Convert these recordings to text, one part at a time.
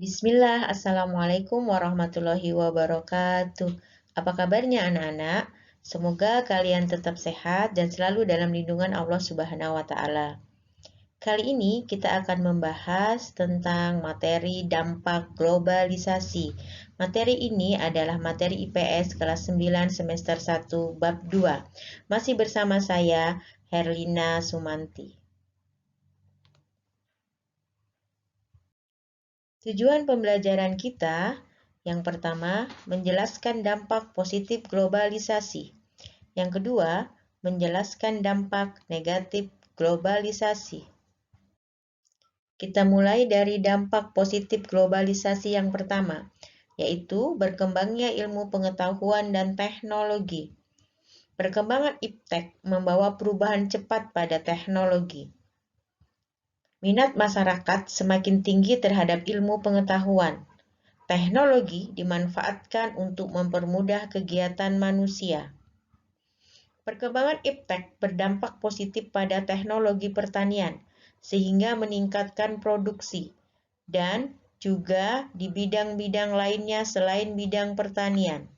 Bismillah, Assalamualaikum warahmatullahi wabarakatuh. Apa kabarnya anak-anak? Semoga kalian tetap sehat dan selalu dalam lindungan Allah Subhanahu wa Ta'ala. Kali ini kita akan membahas tentang materi dampak globalisasi. Materi ini adalah materi IPS kelas 9 semester 1 bab 2. Masih bersama saya, Herlina Sumanti. Tujuan pembelajaran kita yang pertama, menjelaskan dampak positif globalisasi. Yang kedua, menjelaskan dampak negatif globalisasi. Kita mulai dari dampak positif globalisasi yang pertama, yaitu berkembangnya ilmu pengetahuan dan teknologi. Perkembangan iptek membawa perubahan cepat pada teknologi. Minat masyarakat semakin tinggi terhadap ilmu pengetahuan. Teknologi dimanfaatkan untuk mempermudah kegiatan manusia. Perkembangan iptek berdampak positif pada teknologi pertanian, sehingga meningkatkan produksi, dan juga di bidang-bidang lainnya selain bidang pertanian.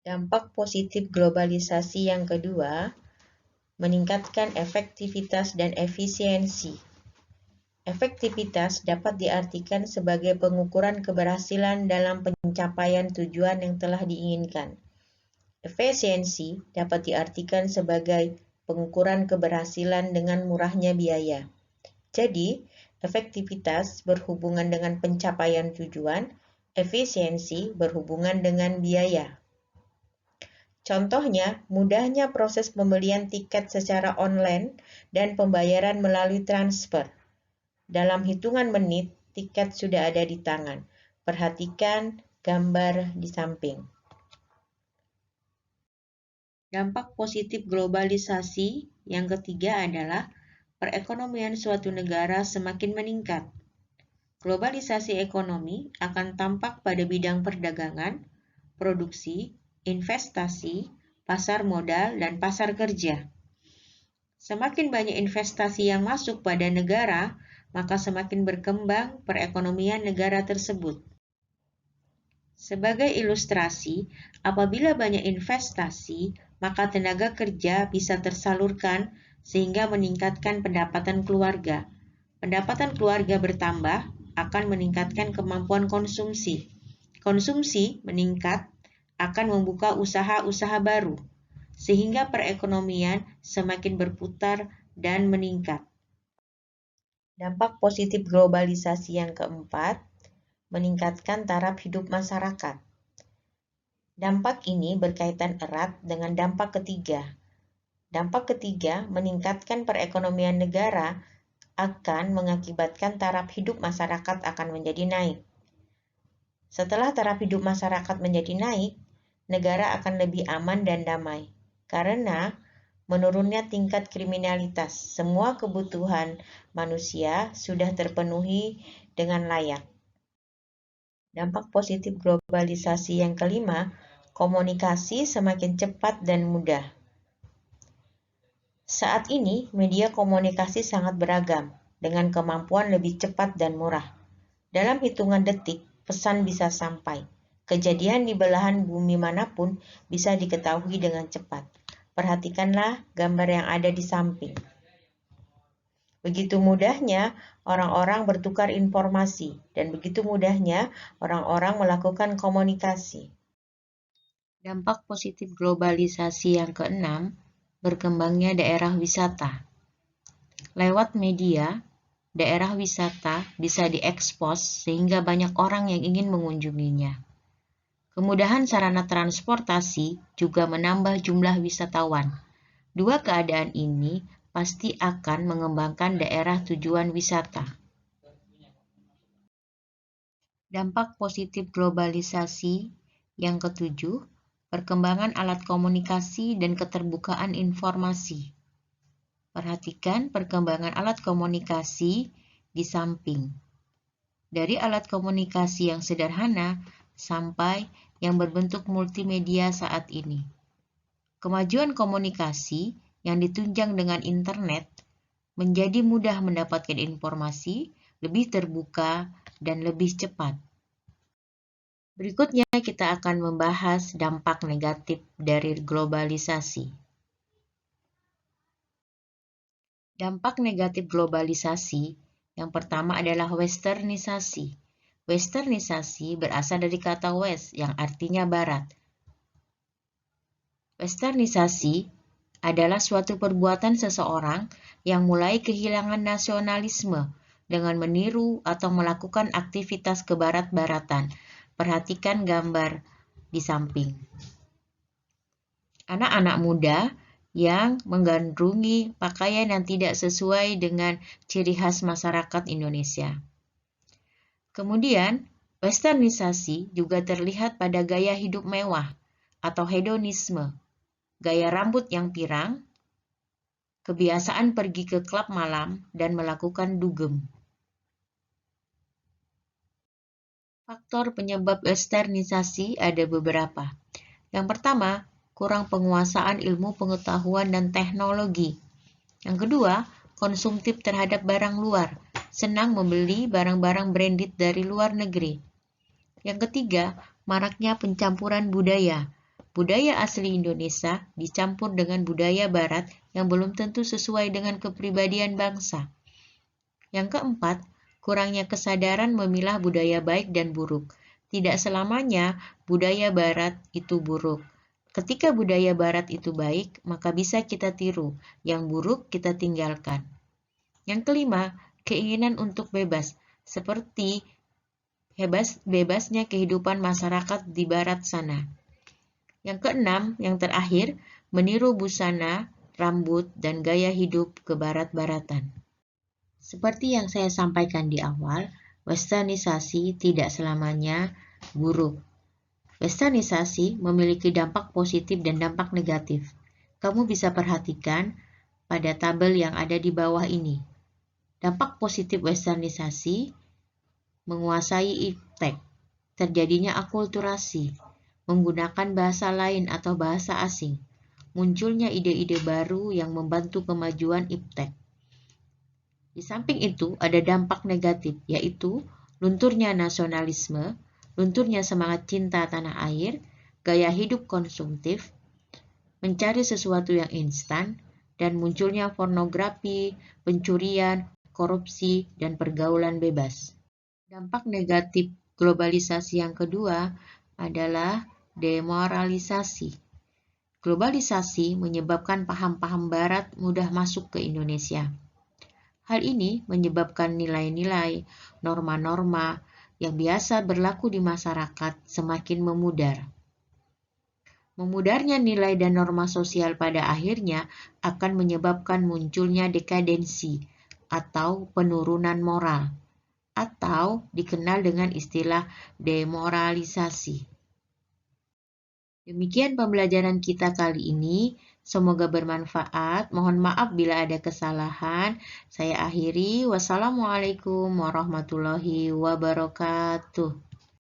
Dampak positif globalisasi yang kedua, meningkatkan efektivitas dan efisiensi. Efektivitas dapat diartikan sebagai pengukuran keberhasilan dalam pencapaian tujuan yang telah diinginkan. Efisiensi dapat diartikan sebagai pengukuran keberhasilan dengan murahnya biaya. Jadi, efektivitas berhubungan dengan pencapaian tujuan, efisiensi berhubungan dengan biaya. Contohnya, mudahnya proses pembelian tiket secara online dan pembayaran melalui transfer. Dalam hitungan menit, tiket sudah ada di tangan. Perhatikan gambar di samping. Dampak positif globalisasi yang ketiga adalah perekonomian suatu negara semakin meningkat. Globalisasi ekonomi akan tampak pada bidang perdagangan, produksi, investasi, pasar modal, dan pasar kerja. Semakin banyak investasi yang masuk pada negara, maka semakin berkembang perekonomian negara tersebut. Sebagai ilustrasi, apabila banyak investasi, maka tenaga kerja bisa tersalurkan sehingga meningkatkan pendapatan keluarga. Pendapatan keluarga bertambah akan meningkatkan kemampuan konsumsi. Konsumsi meningkat akan membuka usaha-usaha baru, sehingga perekonomian semakin berputar dan meningkat. Dampak positif globalisasi yang keempat, meningkatkan taraf hidup masyarakat. Dampak ini berkaitan erat dengan dampak ketiga. Dampak ketiga, meningkatkan perekonomian negara akan mengakibatkan taraf hidup masyarakat akan menjadi naik. Setelah taraf hidup masyarakat menjadi naik, negara akan lebih aman dan damai. Karena menurunnya tingkat kriminalitas, semua kebutuhan manusia sudah terpenuhi dengan layak. Dampak positif globalisasi yang kelima, komunikasi semakin cepat dan mudah. Saat ini, media komunikasi sangat beragam, dengan kemampuan lebih cepat dan murah. Dalam hitungan detik, pesan bisa sampai. Kejadian di belahan bumi manapun bisa diketahui dengan cepat. Perhatikanlah gambar yang ada di samping. Begitu mudahnya orang-orang bertukar informasi, dan begitu mudahnya orang-orang melakukan komunikasi. Dampak positif globalisasi yang keenam, berkembangnya daerah wisata. Lewat media, daerah wisata bisa diekspos sehingga banyak orang yang ingin mengunjunginya. Kemudahan sarana transportasi juga menambah jumlah wisatawan. Dua keadaan ini pasti akan mengembangkan daerah tujuan wisata. Dampak positif globalisasi yang ketujuh, perkembangan alat komunikasi dan keterbukaan informasi. Perhatikan perkembangan alat komunikasi di samping. Dari alat komunikasi yang sederhana sampai yang berbentuk multimedia saat ini. Kemajuan komunikasi yang ditunjang dengan internet menjadi mudah mendapatkan informasi, lebih terbuka, dan lebih cepat. Berikutnya kita akan membahas dampak negatif dari globalisasi. Dampak negatif globalisasi yang pertama adalah westernisasi. Westernisasi berasal dari kata west yang artinya barat. Westernisasi adalah suatu perbuatan seseorang yang mulai kehilangan nasionalisme dengan meniru atau melakukan aktivitas kebarat-baratan. Perhatikan gambar di samping. Anak-anak muda yang menggandrungi pakaian yang tidak sesuai dengan ciri khas masyarakat Indonesia. Kemudian, westernisasi juga terlihat pada gaya hidup mewah atau hedonisme, gaya rambut yang pirang, kebiasaan pergi ke klub malam, dan melakukan dugem. Faktor penyebab westernisasi ada beberapa. Yang pertama, kurang penguasaan ilmu pengetahuan dan teknologi. Yang kedua, konsumtif terhadap barang luar, senang membeli barang-barang branded dari luar negeri. Yang ketiga, maraknya pencampuran budaya. Budaya asli Indonesia dicampur dengan budaya barat yang belum tentu sesuai dengan kepribadian bangsa. Yang keempat, kurangnya kesadaran memilah budaya baik dan buruk. Tidak selamanya budaya barat itu buruk. Ketika budaya barat itu baik, maka bisa kita tiru. Yang buruk kita tinggalkan. Yang kelima, keinginan untuk bebas. Seperti bebasnya kehidupan masyarakat di barat sana. Yang keenam, yang terakhir, meniru busana, rambut, dan gaya hidup ke barat-baratan. Seperti yang saya sampaikan di awal, westernisasi tidak selamanya buruk. Westernisasi memiliki dampak positif dan dampak negatif. Kamu bisa perhatikan pada tabel yang ada di bawah ini. Dampak positif westernisasi menguasai iptek, terjadinya akulturasi, menggunakan bahasa lain atau bahasa asing, munculnya ide-ide baru yang membantu kemajuan iptek. Di samping itu, ada dampak negatif, yaitu lunturnya nasionalisme, lunturnya semangat cinta tanah air, gaya hidup konsumtif, mencari sesuatu yang instan, dan munculnya pornografi, pencurian, korupsi, dan pergaulan bebas. Dampak negatif globalisasi yang kedua adalah demoralisasi. Globalisasi menyebabkan paham-paham barat mudah masuk ke Indonesia. Hal ini menyebabkan nilai-nilai, norma-norma yang biasa berlaku di masyarakat semakin memudar. Memudarnya nilai dan norma sosial pada akhirnya akan menyebabkan munculnya dekadensi atau penurunan moral, atau dikenal dengan istilah demoralisasi. Demikian pembelajaran kita kali ini. Semoga bermanfaat. Mohon maaf bila ada kesalahan. Saya akhiri. Wassalamualaikum warahmatullahi wabarakatuh.